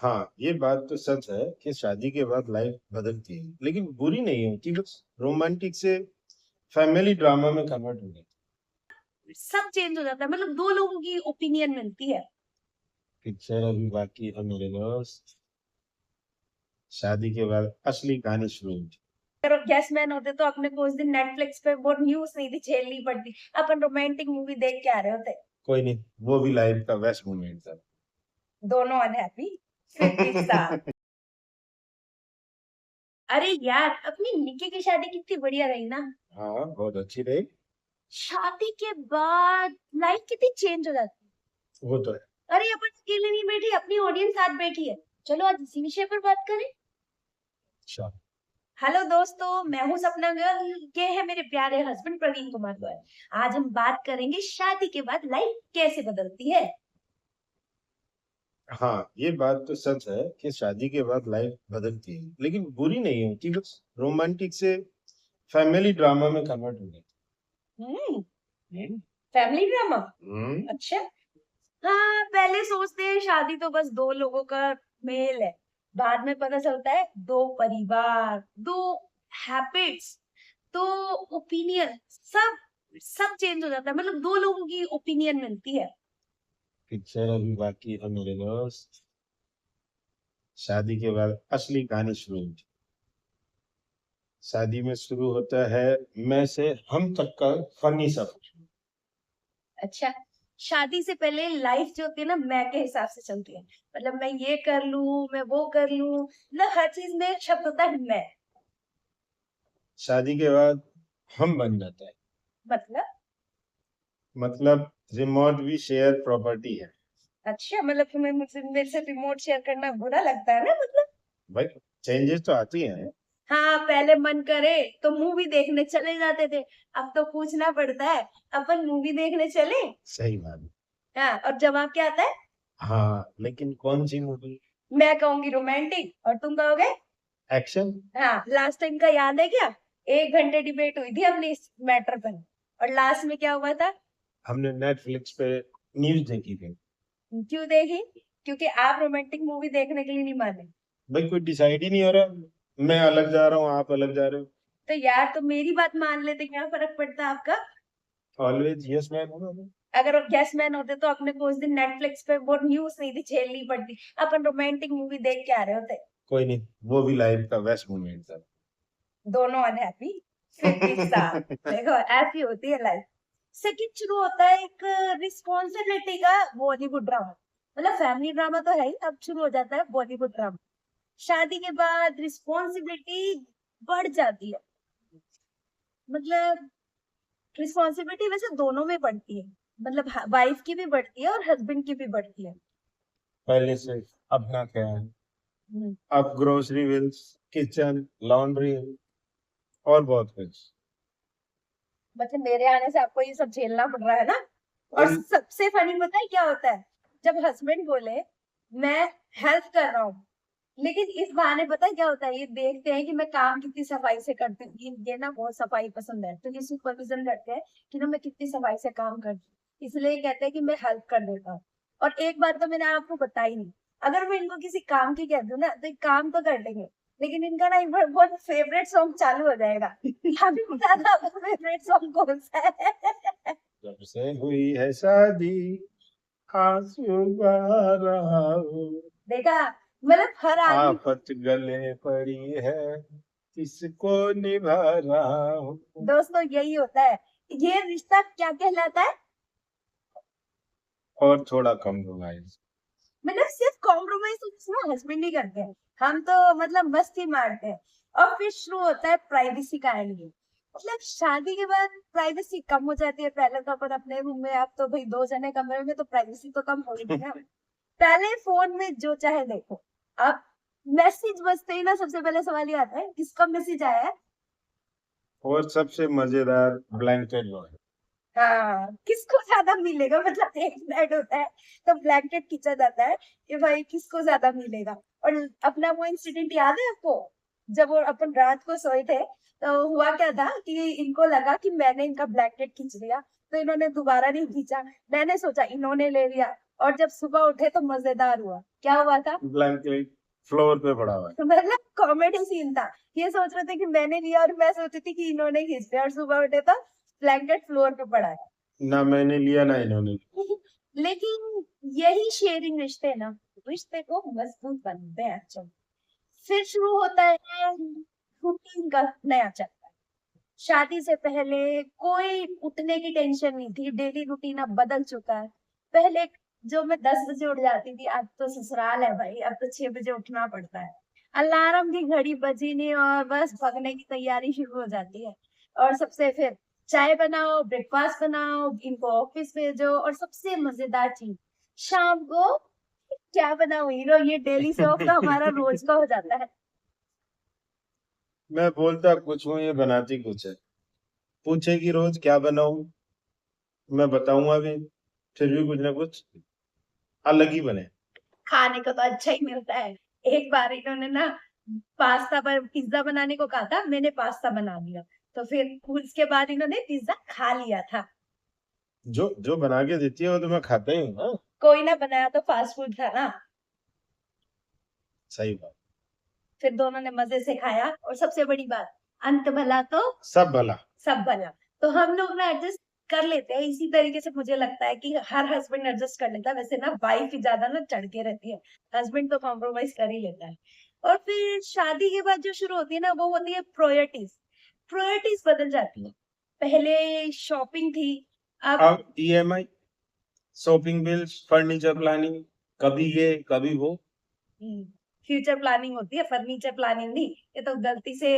हाँ, ये बात तो सच है कि शादी के बाद लाइफ बदलती है, लेकिन बुरी नहीं होती, बस रोमांटिक से फैमिली ड्रामा में कन्वर्ट हो गई। सब चेंज हो जाता है, मतलब दो लोगों की ओपिनियन मिलती है। पिक्चर अभी बाकी है मेरे दोस्त। शादी के बाद असली कहानी शुरू हुई। अगर गेस्ट मैन होते तो अपने को उस दिन नेटफ्लिक्स पे वो न्यूज नहीं थी झेलनी पड़ती, अपन रोमांटिक मूवी देख के आ रहे होते। कोई नहीं, वो भी लाइफ का बेस्ट मोमेंट था। दोनों अनहैप्पी फिर भी साथ। अरे यार, अपनी निक्की की शादी कितनी बढ़िया रही ना। हाँ, बहुत अच्छी रही। शादी के बाद लाइफ कितनी चेंज हो जाती वो तो है। है। अरे अपन अकेले नहीं बैठी, अपनी ऑडियंस साथ बैठी है। चलो आज इसी विषय पर बात करें। अच्छा। हेलो दोस्तों, मैं हूँ सपना गर्ल, ये है मेरे प्यारे हस्बैंड प्रवीण कुमार गोयल। आज हम बात करेंगे शादी के बाद लाइफ कैसे बदलती है। हाँ, ये बात तो सच है कि शादी के बाद लाइफ बदलती है, लेकिन बुरी नहीं होती, बस रोमांटिक से फैमिली ड्रामा में कन्वर्ट हो गई। हम्म फैमिली ड्रामा। अच्छा। हाँ, पहले सोचते हैं शादी तो बस दो लोगों का मेल है। बाद में पता चलता है दो परिवार, दो हैबिट्स, दो ओपिनियन, सब सब चेंज हो जाता है, मतलब दो लोगों की ओपिनियन मिलती है। पिक्चर अभी बाकी है मेरे दोस्त। शादी के बाद असली कहानी शुरू हुई। शादी में शुरू होता है मैं से हम तक का फनी सफर। अच्छा। शादी से पहले लाइफ जो होती है ना, मैं के हिसाब से चलती है। मतलब मैं ये कर लूं, मैं वो कर लूं, मतलब हर चीज में एक शब्द होता है मैं। शादी के बाद हम बन जाता है। मतलब। मतलब रिमोट भी शेयर प्रॉपर्टी है। अच्छा, मतलब तुम्हें मुझसे मेरे से रिमोट शेयर करना बुरा लगता है ना, मतलब। भाई, चेंजेस तो आती हैं। हाँ, पहले मन करे तो मूवी देखने चले जाते थे। अब तो पूछना पड़ता है, अपन मूवी देखने चले। सही बात है। हाँ, और जवाब क्या आता है? हाँ, लेकिन कौन सी मूवी? मैं कहूंगी रोमांटिक और तुम कहोगे। एक्शन। हाँ, लास्ट टाइम का याद है क्या? 1 घंटे डिबेट हुई थी अपनी इस मैटर पर। और लास्ट में क्या हुआ था? हमने नेटफ्लिक्स पे न्यूज देखी थी। क्यों देखी? क्योंकि आप रोमांटिक मूवी देखने के लिए नहीं माने। भाई, कोई डिसाइड ही नहीं हो रहा। मैं अलग जा रहा हूँ, आप अलग जा रहे हो। तो यार, तो मेरी बात मान लेते, क्या फर्क पड़ता आपका? ऑलवेज यस मैन होगा मैं। अगर गेस्ट मैन होते तो अपने को उस दिन नेटफ्लिक्स पे वो न्यूज नहीं थी झेलनी पड़ती, अपन रोमांटिक मूवी देख के आ रहे होते। कोई नहीं, वो भी लाइफ का बेस्ट मोमेंट था। दोनों अनहैप्पी फिर भी साथ। देखो, ऐसी होती है लाइफ। सेकंड शुरू होता है एक रिस्पॉन्सिबिलिटी का बॉलीवुड ड्रामा। मतलब फैमिली ड्रामा तो है ही, अब शुरू हो जाता है बॉलीवुड ड्रामा। शादी के बाद रिस्पॉन्सिबिलिटी बढ़ जाती है। मतलब रिस्पॉन्सिबिलिटी वैसे दोनों में बढ़ती है, मतलब वाइफ की भी बढ़ती है और हस्बैंड की भी बढ़ती है। पहले से अपना ख्याल, हम्म। अब ग्रोसरी बिल्स, किचन, लॉन्ड्री और बहुत कुछ। मतलब मेरे आने से आपको ये सब झेलना पड़ रहा है ना। और और सबसे फनी पता है क्या होता है? जब हस्बैंड बोले मैं हेल्प कर रहा हूँ, लेकिन इस बहाने पता है क्या होता है, ये देखते हैं कि मैं काम कितनी सफाई से करती हूँ। ये ना बहुत सफाई पसंद है, तो ये सुपरविजन करते हैं कि ना मैं कितनी सफाई से काम करती हूँ, इसलिए ये कहते हैं कि मैं हेल्प कर देता हूँ। और एक बात तो मैंने आपको बताई नहीं, अगर मैं इनको किसी काम की कह दूं ना तो ये काम तो कर लेंगे, लेकिन इनका ना एक बार बहुत फेवरेट सॉन्ग चालू हो जाएगा। अभी बता दो आपका फेवरेट सॉन्ग कौन सा है? जब से हुई है शादी, आंसू बहा रहा हूँ। देखा, मतलब हर आदमी। आफत गले पड़ी है, किसको निभा रहा हूँ। दोस्तों, यही होता है। ये रिश्ता क्या कहलाता है? और थोड़ा कॉम्प्रोमाइज। मतलब सिर्फ कॉम्प्रोमाइज तो इसमें हस्बैंड ही करते हैं, हम तो मतलब मस्ती मारते हैं। और फिर शुरू होता है प्राइवेसी का एलिये। मतलब शादी के बाद प्राइवेसी कम हो जाती है। पहले तो अपन अपने रूम में, अब तो भाई दो जने कमरे में, तो प्राइवेसी तो कम होगी ना। पहले फोन में जो चाहे देखो। अब मैसेज बजते ही ना सबसे पहले सवाल ये आता है, किसका मैसेज आया है? और सबसे मजेदार, ब्लैंकेट लॉन्ड्री। हाँ, किसको ज्यादा मिलेगा, मतलब एक बेड होता है तो ब्लैंकेट खींचा जाता है कि भाई किसको ज्यादा मिलेगा। और अपना वो इंसिडेंट याद है आपको? जब वो अपन रात को सोए थे, तो हुआ क्या था कि इनको लगा कि मैंने इनका ब्लैंकेट खींच लिया, तो इन्होंने दोबारा नहीं खींचा। मैंने सोचा इन्होंने ले लिया, और जब सुबह उठे तो मजेदार हुआ। क्या हुआ था? ब्लैंकेट फ्लोर पे पड़ा हुआ है। तो मतलब कॉमेडी सीन था। ये सोच रहे थे कि मैंने लिया और मैं सोची थी कि इन्होंने खींच लिया, और सुबह उठे तो ब्लैंकेट फ्लोर पे पड़ा है। ना मैंने लिया ना इन्होंने लिया। लेकिन यही शेयरिंग रिश्ते ना, रिश्ते को मजबूत बनते हैं। अच्छा, फिर शुरू होता है रूटीन का नया चक्कर। शादी से पहले कोई उठने की टेंशन नहीं थी, डेली रूटीन अब बदल चुका है। पहले जो मैं 10 बजे उठ जाती थी, अब तो ससुराल है भाई, अब तो 6 बजे उठना पड़ता है। अलार्म की घड़ी बजी नहीं और बस भगने की तैयारी शुरू हो जाती है। और सबसे फिर चाय बनाओ, ब्रेकफास्ट बनाओ, इनको ऑफिस भेजो, और सबसे मजेदार चीज शाम को क्या बनाओ हीरो, ये डेली से ऑफ तो हमारा रोज का हो जाता है। मैं बोलता कुछ हूँ, ये बनाती कुछ है। पूछेगी रोज क्या बनाऊं, मैं बताऊंगा भी, फिर भी कुछ ना कुछ अलग ही बने। खाने को तो अच्छा ही मिलता है। एक बार इन्होंने ना पास्ता पर पिज्जा बनाने को कहा था, मैंने पास्ता बना दिया, तो फिर उसके बाद इन्होंने पिज्जा खा लिया था। जो जो बना के देती है वो तो मैं खाता ही हूँ ना। कोई ना बनाया तो फास्ट फूड था ना। सही बात। फिर दोनों ने मजे से खाया, और सबसे बड़ी बात, अंत भला तो सब भला। सब भला। तो हम लोग ना एडजस्ट कर लेते हैं इसी तरीके से। मुझे लगता है कि हर हस्बैंड एडजस्ट कर लेता है, वैसे ना वाइफ ही ज्यादा ना चढ़ के रहती है, हस्बैंड तो कॉम्प्रोमाइज कर ही लेता है। और फिर शादी के बाद जो शुरू होती है ना, वो होती है प्रायोरिटीज। प्रायोरिटीज बदल जाती है। पहले शॉपिंग थी, अब अब EMI, shopping bills, furniture planning, कभी ये कभी वो। फ्यूचर प्लानिंग होती है, फर्नीचर प्लानिंग नहीं। ये तो गलती से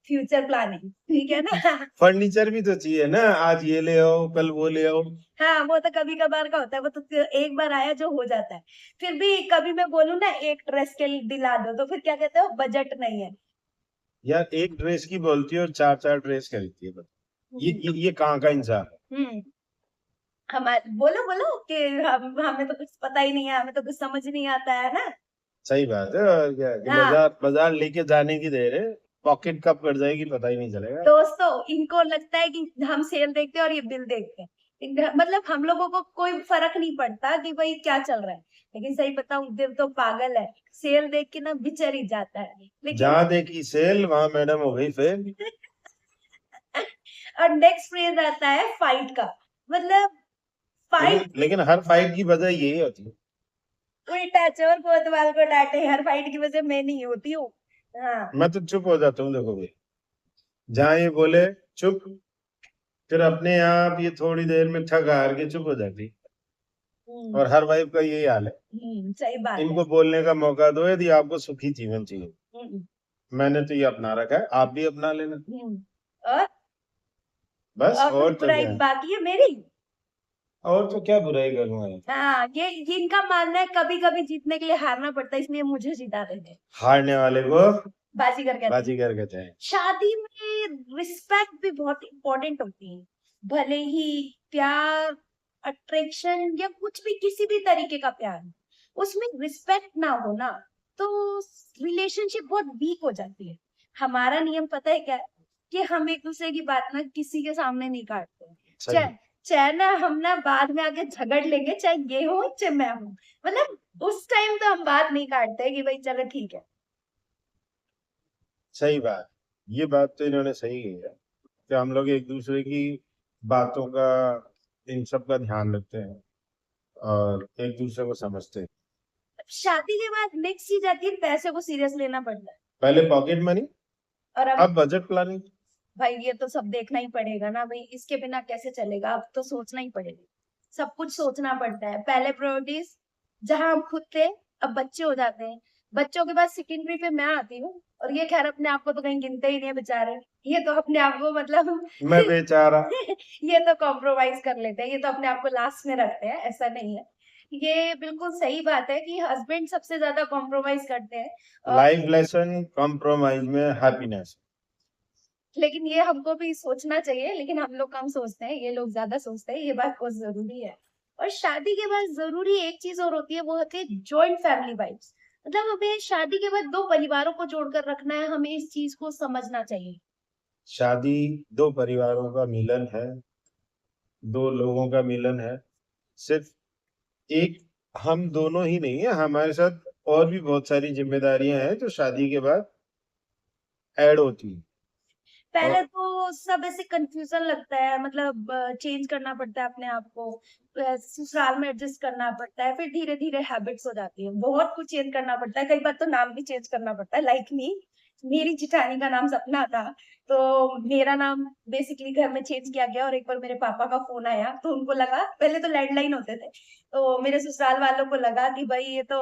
फ्यूचर प्लानिंग, ठीक है ना। फर्नीचर भी तो चाहिए ना, आज ये ले आओ कल वो ले आओ। हाँ, वो तो कभी कभार का होता है, वो तो एक बार आया जो हो जाता है। फिर भी कभी मैं बोलूँ ना एक ड्रेस के लिए दिला दो, तो फिर क्या कहते हो, बजट नहीं है। यार एक ड्रेस की बोलती है और चार चार ड्रेस खरीदती है, बता ये कहाँ का इंसान है। हम्म हमारे बोलो बोलो कि हमें तो कुछ पता ही नहीं है, हमें तो कुछ समझ नहीं आता है ना। सही बात है, और क्या कि हाँ बाजार बाजार लेके जाने की देर है, पॉकेट कब कट जाएगी पता ही नहीं चलेगा। दोस्तों, इनको लगता है कि हम सेल देखते हैं और ये बिल देखते हैं। मतलब हम लोगों को कोई फर्क नहीं पड़ता कि भाई क्या चल रहा है। लेकिन सही बताऊं, दिल तो पागल है, सेल देख के ना बिचर ही जाता है। लेकिन जहाँ देखी सेल वहां मैडम हो गई फेल। और नेक्स्ट फ्रेज आता है फाइट का। मतलब फाइट, लेकिन हर फाइट की वजह यही होती है। उल्टा चोर कोतवाल को डांटे, हर फाइट की वजह मैं नहीं होती हूँ। हाँ। मैं तो चुप हो जाता हूँ, देखो भाई, जहाँ ये बोले चुप, फिर अपने आप ये थोड़ी देर में थक हार के चुप हो जाती। और हर वाइफ का यही हाल है। सही बात है। इनको बोलने का मौका दो यदि आपको सुखी जीवन चाहिए। हम्म, मैंने तो ये अपना रखा है, आप भी अपना लेना। और बस और और कुछ तो बुराई क्या, बाकी है मेरी? और तो क्या बुराई करूंगा यार। हाँ, ये इनका मानना है कभी कभी जीतने के लिए हारना पड़ता है, इसलिए मुझे जिता देते हैं। हारने वाले को बाजीगर कहते हैं। बाजीगर कहते हैं। शादी में रिस्पेक्ट भी बहुत इंपॉर्टेंट होती है। भले ही प्यार, अट्रैक्शन या कुछ भी, किसी भी तरीके का प्यार, उसमें रिस्पेक्ट ना हो ना, तो रिलेशनशिप बहुत वीक हो जाती है। हमारा नियम पता है क्या है? कि हम एक दूसरे की बात ना किसी के सामने नहीं काटते हैं। सही। चाहे चाहे ना हम ना बाद में आके झगड़ लेंगे, चाहे ये हो चाहे मैं हूं, मतलब उस टाइम तो हम बात नहीं काटते कि भाई चलो ठीक है। सही बात, ये बात तो इन्होंने सही की है कि हम लोग एक दूसरे की बातों का, इन सब का ध्यान रखते हैं और एक दूसरे को समझते हैं। शादी के बाद नेक्स्ट चीज आती है, पैसे को सीरियस लेना पड़ता है। पहले पॉकेट मनी, और अब बजट प्लानिंग। भाई ये तो सब देखना ही पड़ेगा ना भाई, इसके बिना कैसे चलेगा, अब तो सोचना ही पड़ेगा। सब कुछ सोचना पड़ता है। पहले प्रायोरिटीज जहां हम खुद थे, अब बच्चे हो जाते हैं। बच्चों के बाद सेकेंडरी पे मैं आती हूँ, और ये खैर अपने आप को तो कहीं गिनते ही नहीं है बेचारे। ये तो अपने आप को मतलब मैं बेचारा। ये तो कॉम्प्रोमाइज कर लेते हैं, ये तो अपने आप को लास्ट में रखते हैं, ऐसा नहीं है। ये बिल्कुल सही बात है कि हस्बैंड सबसे ज्यादा कॉम्प्रोमाइज करते हैं। लाइफ लेसन कॉम्प्रोमाइज में हैप्पीनेस। लेकिन ये हमको भी सोचना चाहिए, लेकिन हम लोग कम सोचते हैं, ये लोग ज्यादा सोचते हैं, ये बात बहुत जरूरी है। और शादी के बाद जरूरी एक चीज और होती है, वो होती है जॉइंट फैमिली वाइब्स। मतलब हमें शादी के बाद दो परिवारों को जोड़कर रखना है, हमें इस चीज को समझना चाहिए। शादी दो परिवारों का मिलन है, दो लोगों का मिलन है। सिर्फ एक हम दोनों ही नहीं है, हमारे साथ और भी बहुत सारी जिम्मेदारियां हैं जो शादी के बाद ऐड होती हैं। पहले और तो सब ऐसे कंफ्यूजन लगता है, मतलब चेंज करना पड़ता है अपने आप को, ससुराल में एडजस्ट करना पड़ता है, फिर धीरे धीरे हैबिट्स हो जाती है, बहुत कुछ चेंज करना पड़ता है, कई बार तो नाम भी चेंज करना पड़ता है। लाइक मी, मेरी जेठानी का नाम सपना था, तो मेरा नाम बेसिकली घर में चेंज किया गया। और एक बार मेरे पापा का फोन आया तो उनको लगा, पहले तो लैंडलाइन होते थे, तो मेरे ससुराल वालों को लगा कि भाई ये तो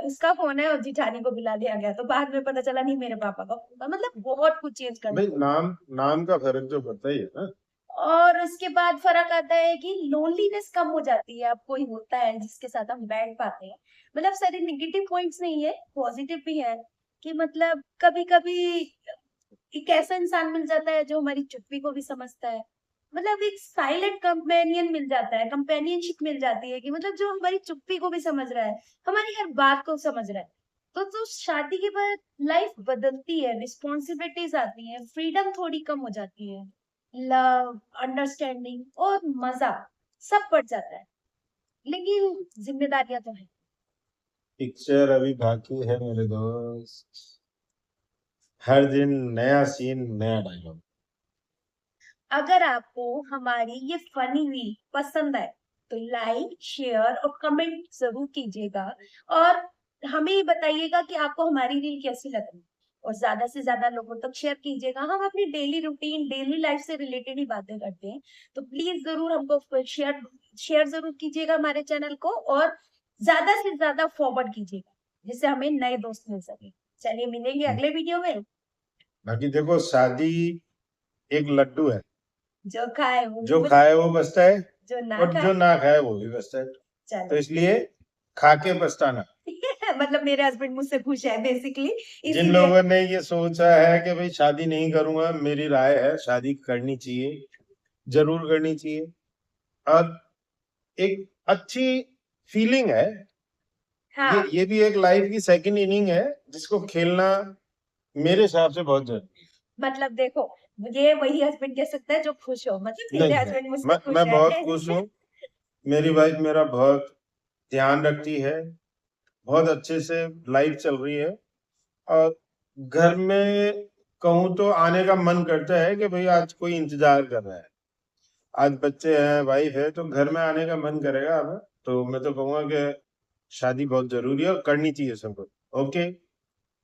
उसका फोन है, और जेठानी को बुला लिया गया, तो बाद में पता चला नहीं, मेरे पापा का फोन था। मतलब बहुत कुछ चेंज करना। भाई नाम नाम का फर्क जो पड़ता ही है ना। और उसके बाद फर्क आता है कि लोनलीनेस कम हो जाती है, अब कोई होता है जिसके साथ हम बैठ पाते हैं। मतलब सारे नेगेटिव पॉइंट्स नहीं है, पॉजिटिव भी है, कि मतलब कभी कभी एक ऐसा इंसान मिल जाता है जो हमारी चुप्पी को भी समझता है। मतलब एक साइलेंट कंपेनियन मिल जाता है, कंपेनियनशिप मिल जाती है, कि मतलब जो हमारी चुप्पी को भी समझ रहा है, हमारी हर बात को समझ रहा है। तो शादी के बाद लाइफ बदलती है, रिस्पॉन्सिबिलिटीज आती है, फ्रीडम थोड़ी कम हो जाती है, लव, अंडरस्टैंडिंग और मजा सब बढ़ जाता है, लेकिन जिम्मेदारियां तो है। पिक्चर अभी बाकी है मेरे दोस्त, हर दिन नया सीन नया डायलॉग। अगर आपको हमारी ये फनी वीक पसंद आए तो लाइक, शेयर और कमेंट जरूर कीजिएगा, और हमें ये बताइएगा कि आपको हमारी रील कैसी लगी, और ज्यादा से ज्यादा लोगों तक शेयर कीजिएगा। हम अपनी डेली रूटीन, डेली लाइफ से रिलेटेड ही बातें करते हैं, तो प्लीज जरूर हमको शेयर शेयर जरूर कीजिएगा हमारे चैनल को, और ज्यादा से ज्यादा फॉरवर्ड कीजिएगा, जिससे हमें नए दोस्त मिल सके। चलिए मिलेंगे अगले वीडियो में। बाकी देखो, शादी एक लड्डू है, जो खाए वो जो भी खाए वो बचता है, जो ना और जो खाए ना खाए वो भी बचता है। तो चलो। इसलिए खा के पछताना। मतलब मेरे हस्बैंड मुझसे खुश है बेसिकली, जिन इसीलिए। लोगों ने ये सोचा है कि भाई शादी नहीं करूंगा, मेरी राय है शादी करनी चाहिए, जरूर करनी चाहिए। और एक अच्छी फीलिंग है। हाँ, ये भी एक लाइफ की सेकंड इनिंग है, जिसको खेलना मेरे हिसाब से बहुत जरूरी मतलब देखो, ये वही हस्बैंड कह सकता है जो खुश हो, मतलब है। मेरे नहीं, हस्बैंड मुझसे खुश मैं है। बहुत खुश हूँ। मेरी वाइफ मेरा बहुत ध्यान रखती है, बहुत अच्छे से लाइफ चल रही है। और घर में कहूँ तो आने का मन करता है कि भाई आज कोई इंतजार कर रहा है, आज बच्चे हैं, वाइफ है, तो घर में आने का मन करेगा अब। तो मैं तो कहूंगा कि शादी बहुत जरूरी है और करनी चाहिए सबको। ओके।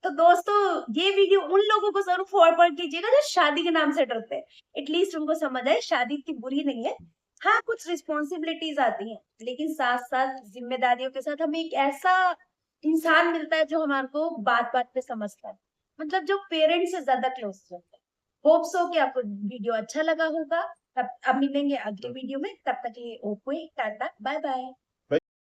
तो दोस्तों, ये वीडियो उन लोगों को जरूर फॉरवर्ड कीजिएगा जो शादी के नाम से डरते हैं, एटलीस्ट उनको समझ आए शादी इतनी बुरी नहीं है। हाँ, कुछ रिस्पॉन्सिबिलिटीज आती हैं, लेकिन साथ साथ जिम्मेदारियों के साथ हमें एक ऐसा इंसान मिलता है जो हमारे को बात बात पे समझता है, मतलब जो पेरेंट्स से ज्यादा क्लोज रहता है। होप सो कि आपको वीडियो अच्छा लगा होगा। तब अब मिलेंगे अगले वीडियो में, तब तक के लिए ओके, टाटा, बाय बाय।